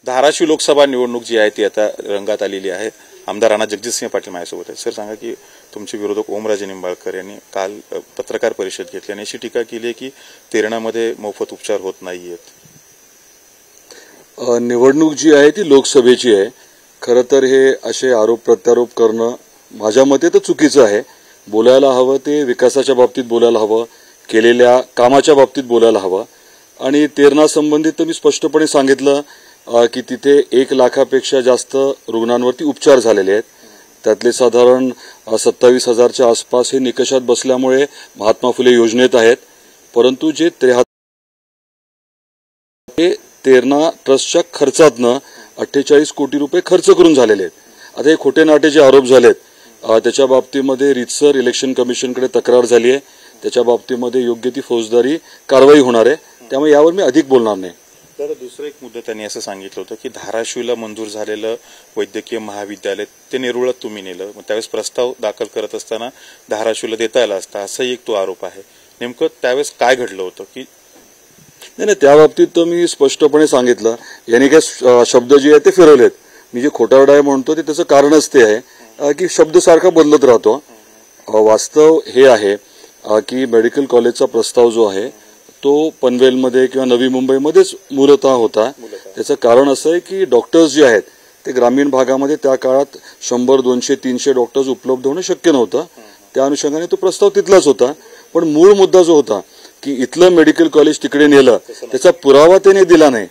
धाराशिव लोकसभा निवडणूक जी आहे ती आता रंगात आलेली आहे। आमदार राणा जगजितसिंह पाटील माझ्यासोबत आहेत। सर सांगा की तुमचे विरोधक ओमराजे निंबाळकर यांनी काल पत्रकार परिषद घेतली आणि अशी टीका केली आहे की तेरणामध्ये मोफत उपचार होत नाहीयेत। निवडणूक जी आहे ती लोकसभेची आहे। खरं तर हे असे आरोप प्रत्यारोप करणं माझ्या मते तर चुकीचं आहे। बोलायला हवं ते विकासाच्या बाबतीत बोलायला हवं, केलेल्या कामाच्या बाबतीत बोलायला हवं। आणि तेरणा संबंधित तर मी स्पष्टपणे सांगितलं की तिथे 1 लाखापेक्षा जास्त रुग्णांवरती उपचार झालेले आहेत। त्यातले साधारण 27,000च्या आसपास हे निकषात बसल्यामुळे महात्मा फुले योजनेत आहेत। परंतु जे 73 तेरणा ट्रस्टच्या खर्चातनं 48 कोटी रुपये खर्च करून झालेले आहेत। आता हे खोटे नाटे जे आरोप झालेत त्याच्या बाबतीमध्ये रीतसर इलेक्शन कमिशनकडे तक्रार झाली आहे। त्याच्या बाबतीमध्ये योग्य ती फौजदारी कारवाई होणार आहे। त्यामुळे यावर मी अधिक बोलणार नाही। तर दुसरा एक मुद्दा त्यांनी असं सांगितलं होतं की धाराशिवला मंजूर झालेलं वैद्यकीय महाविद्यालय ते नेरुळात तुम्ही नेलं, मग त्यावेळेस प्रस्ताव दाखल करत असताना धाराशिवला देता आला असता असाही एक तो आरोप आहे। नेमकं त्यावेळेस काय घडलं होतं की नाही, त्या बाबतीत तर मी स्पष्टपणे सांगितलं। यांनी काय शब्द जे आहेत ते फिरवलेत। मी जे खोटारडा आहे म्हणतो ते त्याचं कारणच ते आहे की शब्द सारखा बदलत राहतो। वास्तव हे आहे की मेडिकल कॉलेजचा प्रस्ताव जो आहे तो पनवेलमध्ये किंवा नवी मुंबईमध्येच मूलतः होता। त्याचं कारण असं आहे की डॉक्टर्स जे आहेत ते ग्रामीण भागामध्ये त्या काळात 100, 200, 300 डॉक्टर्स उपलब्ध होणं शक्य नव्हतं। त्या अनुषंगाने तो प्रस्ताव तिथलाच होता। पण मूळ मुद्दा जो होता की इथलं मेडिकल कॉलेज तिकडे नेलं त्याचा पुरावा त्याने दिला नाही।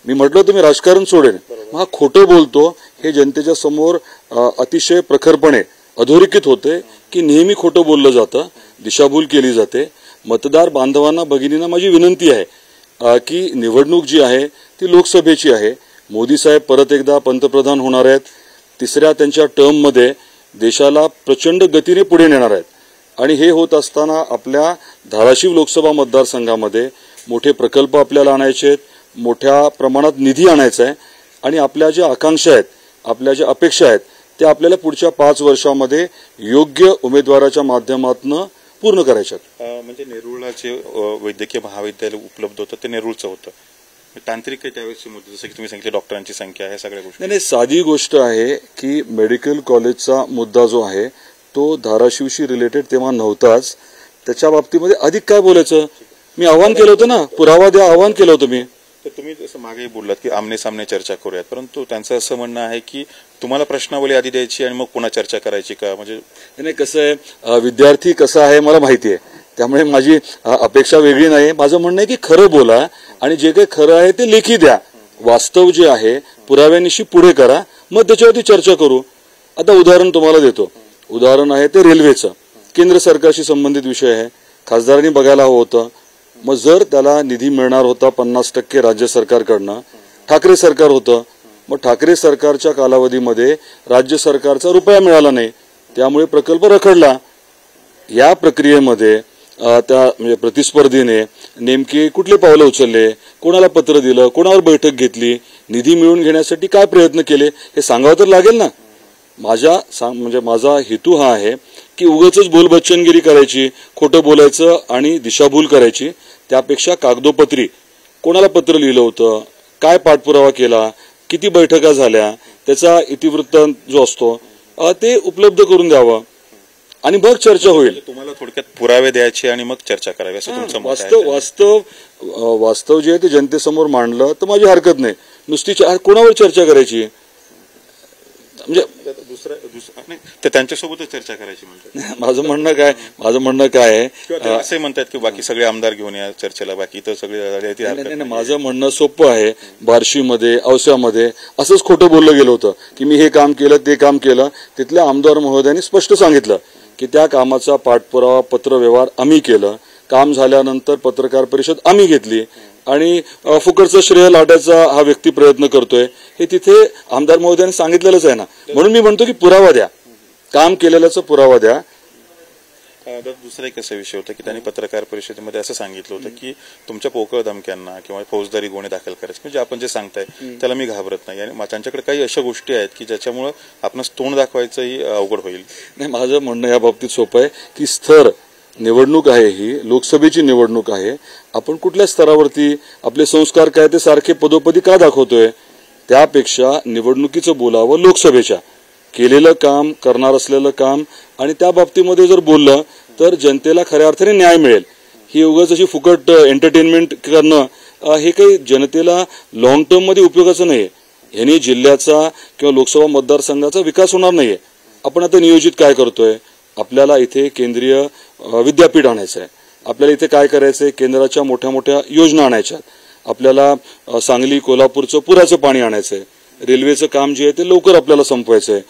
मी म्हटलं तुम्ही राजकारण सोडेल, हा खोटं बोलतो हे जनतेच्या समोर अतिशय प्रखरपणे अधोरेखित होते की नेहमी खोटं बोललं जातं, दिशाभूल केली जाते। मतदार बांधवांना भगिनींना माझी विनंती आहे की निवडणूक जी आहे ती लोकसभेची आहे। मोदी साहेब परत एकदा पंतप्रधान होणार आहेत। तिसऱ्या त्यांच्या टर्ममध्ये देशाला प्रचंड गतीने पुढे नेणार आहेत आणि हे होत असताना आपल्या धाराशिव लोकसभा मतदारसंघामध्ये मोठे प्रकल्प आपल्याला आणायचे आहेत, मोठ्या प्रमाणात निधी आणायचा आहे आणि आपल्या ज्या आकांक्षा आहेत, आपल्या ज्या अपेक्षा आहेत त्या आपल्याला पुढच्या 5 वर्षांमध्ये योग्य उमेदवाराच्या माध्यमातून पूर्ण करायच्यात। म्हणजे नेरुळाचे वैद्यकीय महाविद्यालय उपलब्ध होतं ते नेरुळचं होतं, तांत्रिक काही त्यावेळेस मुद्दे जसं की तुम्ही सांगितले डॉक्टरांची संख्या ह्या सगळ्या गोष्टी नाही, साधी गोष्ट आहे की मेडिकल कॉलेजचा मुद्दा जो आहे तो धाराशिवशी रिलेटेड तेव्हा नव्हताच। त्याच्या बाबतीमध्ये अधिक काय बोलायचं, मी आव्हान केलं होतं ना, पुरावा द्या आव्हान केलं होतं मी। तर तुम्ही जसं मागे बोललात की आमने सामने चर्चा करूयात, परंतु त्यांचं असं म्हणणं आहे की तुम्हाला प्रश्नावली आधी द्यायची आणि मग पुन्हा चर्चा करायची का? म्हणजे नाही, कसं आहे विद्यार्थी कसा आहे मला माहिती आहे, त्यामुळे माझी अपेक्षा वेगळी नाही। माझं म्हणणं आहे की खरं बोला आणि जे काही खरं आहे ते लेखी द्या। वास्तव जे आहे पुराव्यानिशी पुढे करा, मग त्याच्यावरती चर्चा करू। आता उदाहरण तुम्हाला देतो, उदाहरण आहे ते रेल्वेचं, केंद्र सरकारशी संबंधित विषय आहे, खासदारांनी बघायला हवं होतं। मग जर त्याला निधी मिळणार होता 50% राज्य सरकारकडनं, ठाकरे सरकार होतं, मग ठाकरे सरकारच्या कालावधीमध्ये राज्य सरकारचा रुपया मिळाला नाही, त्यामुळे प्रकल्प रखडला। या प्रक्रियेमध्ये त्या म्हणजे प्रतिस्पर्धीने नेमके कुठले पावलं उचलले, कोणाला पत्र दिलं, कोणावर बैठक घेतली, निधी मिळवून घेण्यासाठी काय प्रयत्न केले हे सांगावं तर लागेल ना। माझा हेतू हा आहे की उगाचच बोलबच्चनगिरी करायची, खोटं बोलायचं आणि दिशाभूल करायची, त्यापेक्षा कागदोपत्री कोणाला पत्र लिहिलं होतं, काय पाठपुरावा केला, किती बैठका झाल्या, त्याचा इतिवृत्त जो असतो ते उपलब्ध करून द्यावं आणि मग चर्चा होईल। तुम्हाला थोडक्यात पुरावे द्यायचे आणि मग चर्चा करावी असं तुमचं मत आहे? वास्तव जे आहे ते जनतेसमोर मांडलं तर माझी हरकत नाही। नुसती कोणावर चर्चा करायची, म्हणजे तर त्यांच्यासोबतच चर्चा करायची म्हणजे माझं म्हणणं काय आहे, असे म्हणतात की बाकी सगळे आमदार घेऊन या चर्चेला, बाकी तर सगळे माझं म्हणणं सोपं आहे। बार्शीमध्ये औस्यामध्ये असंच खोटं बोललं गेलं होतं की मी हे काम केलं ते काम केलं। तिथल्या आमदार महोदयांनी स्पष्ट सांगितलं की त्या कामाचा पाठपुरावा पत्रव्यवहार आम्ही केलं, काम झाल्यानंतर पत्रकार परिषद आम्ही घेतली आणि फुकटचं श्रेय लाटायचा हा व्यक्ती प्रयत्न करतोय हे तिथे आमदार महोदयांनी सांगितलेलंच आहे ना। म्हणून मी म्हणतो की पुरावा द्या, काम केलेल्याचा पुरावा द्या। दुसरा एक असा विषय होता की त्यांनी पत्रकार परिषदेमध्ये असं सांगितलं होतं की तुमच्या पोकळ धमक्यांना किंवा फौजदारी गुन्हे दाखल करायचे, म्हणजे आपण जे सांगताय त्याला मी घाबरत नाही आणि त्यांच्याकडे काही अशा गोष्टी आहेत की ज्याच्यामुळे आपण तोंड दाखवायचंही अवघड होईल। नाही, माझं म्हणणं या बाबतीत सोपं आहे की स्तर निवडणूक आहे, ही लोकसभेची निवडणूक आहे। आपण कुठल्या स्तरावरती आपले संस्कार काय ते सारखे पदोपदी का दाखवतोय, त्यापेक्षा निवडणुकीचं बोलावं, लोकसभेच्या केलेलं काम, करणार असलेलं काम आणि त्या बाबतीमध्ये जर बोललं तर जनतेला खऱ्या अर्थाने न्याय मिळेल. ही उगाच अशी फुकट एंटरटेनमेंट करणं हे काही जनतेला लॉंग टर्म मध्ये उपयोगाचं नाहीये. ह्याने जिल्ह्याचा किंवा लोकसभा मतदारसंघाचा विकास होणार नाहीये. आपण आता नियोजित काय करतोय, आपल्याला इथे केंद्रीय विद्यापीठ आणायचं आहे, आपल्याला इथे काय करायचंय, केंद्राच्या मोठ्या मोठ्या योजना आणायच्या, आपल्याला सांगली कोल्हापूरचं पुराचं पाणी आणायचंय, रेल्वेचं काम जे आहे ते लवकर आपल्याला संपवायचंय,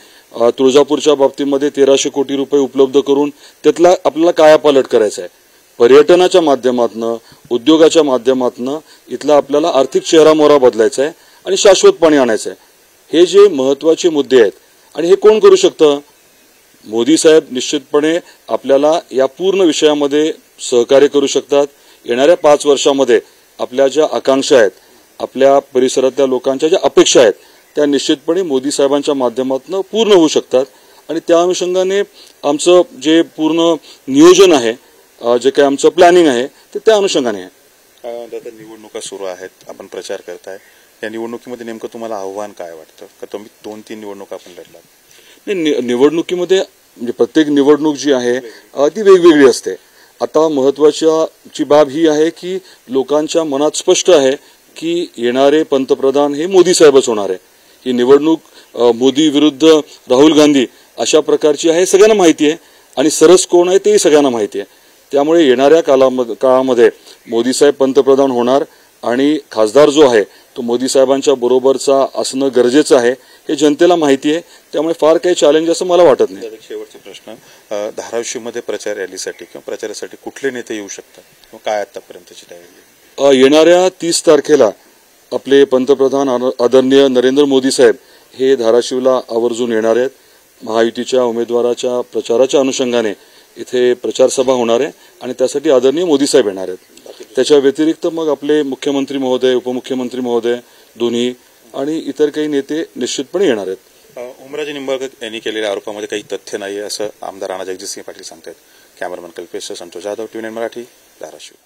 तुळजापूरच्या बाबतीमध्ये 1300 कोटी रुपये उपलब्ध करून त्यातला आपल्याला कायापालट करायचा आहे, पर्यटनाच्या माध्यमातून, उद्योगाच्या माध्यमातून इथला आपल्याला आर्थिक चेहरामोहरा बदलायचा आहे आणि शाश्वत पाणी आणायचं आहे. हे जे महत्वाचे मुद्दे आहेत आणि हे कोण करू शकतं? मोदी साहेब निश्चितपणे आपल्याला या पूर्ण विषयामध्ये सहकार्य करू शकतात. येणाऱ्या 5 वर्षामध्ये आपल्या ज्या आकांक्षा आहेत, आपल्या परिसरातल्या लोकांच्या ज्या अपेक्षा आहेत त्या निश्चितपणे मोदी साहेबांच्या माध्यमातून पूर्ण होऊ शकतात आणि त्या अनुषंगाने आमचं जे पूर्ण नियोजन आहे, जे काही आमचं प्लॅनिंग आहे ते त्या अनुषंगाने आहे. दादा, निवडणुका सुरू आहेत, आपण प्रचार करताय, या निवडणुकीमध्ये नेमकं तुम्हाला आव्हान काय वाटतं? का तुम्ही 2-3 निवडणुका आपण लढलात? निवडणुकीमध्ये म्हणजे प्रत्येक निवडणूक जी आहे ती वेगवेगळी असते. आता महत्वाची बाब ही आहे की लोकांच्या मनात स्पष्ट आहे की येणारे पंतप्रधान हे मोदी साहेबच होणार आहे. ही निवडणूक मोदी विरुद्ध राहुल गांधी अशा प्रकारची आहे, सगळ्यांना माहिती आहे आणि सरस कोण आहे तेही सगळ्यांना माहिती आहे. त्यामुळे येणाऱ्या काळामध्ये मोदी साहेब पंतप्रधान होणार आणि खासदार जो आहे तो मोदी साहेबांच्या बरोबरचा असणं गरजेचं आहे, हे जनतेला माहिती आहे. त्यामुळे फार काही चॅलेंज असं मला वाटत नाही. शेवटचा प्रश्न, धाराशिवमध्ये प्रचार रॅलीसाठी किंवा प्रचारासाठी कुठले नेते येऊ शकतात किंवा काय आतापर्यंतची तयारी? येणाऱ्या 30 तारखेला आपले पंतप्रधान आदरणीय नरेंद्र मोदी साहेब हे धाराशिवला आवर्जून येणार आहेत. महायुतीच्या उमेदवाराच्या प्रचाराच्या अनुषंगाने इथे प्रचार सभा होणार आहे आणि त्यासाठी आदरणीय मोदी साहेब येणार आहेत. त्याच्या व्यतिरिक्त मग आपले मुख्यमंत्री महोदय, उपमुख्यमंत्री महोदय दोन्ही आणि इतर काही नेते निश्चितपणे येणार आहेत. ओमराजे निंबाळकर यांनी केलेल्या आरोपामध्ये काही तथ्य नाही असं आमदार राणा जगजितसिंह पाटील सांगतात. Cameraman Kalpesh Santosh Jadhav, TV9 Marathi, Dharashiv.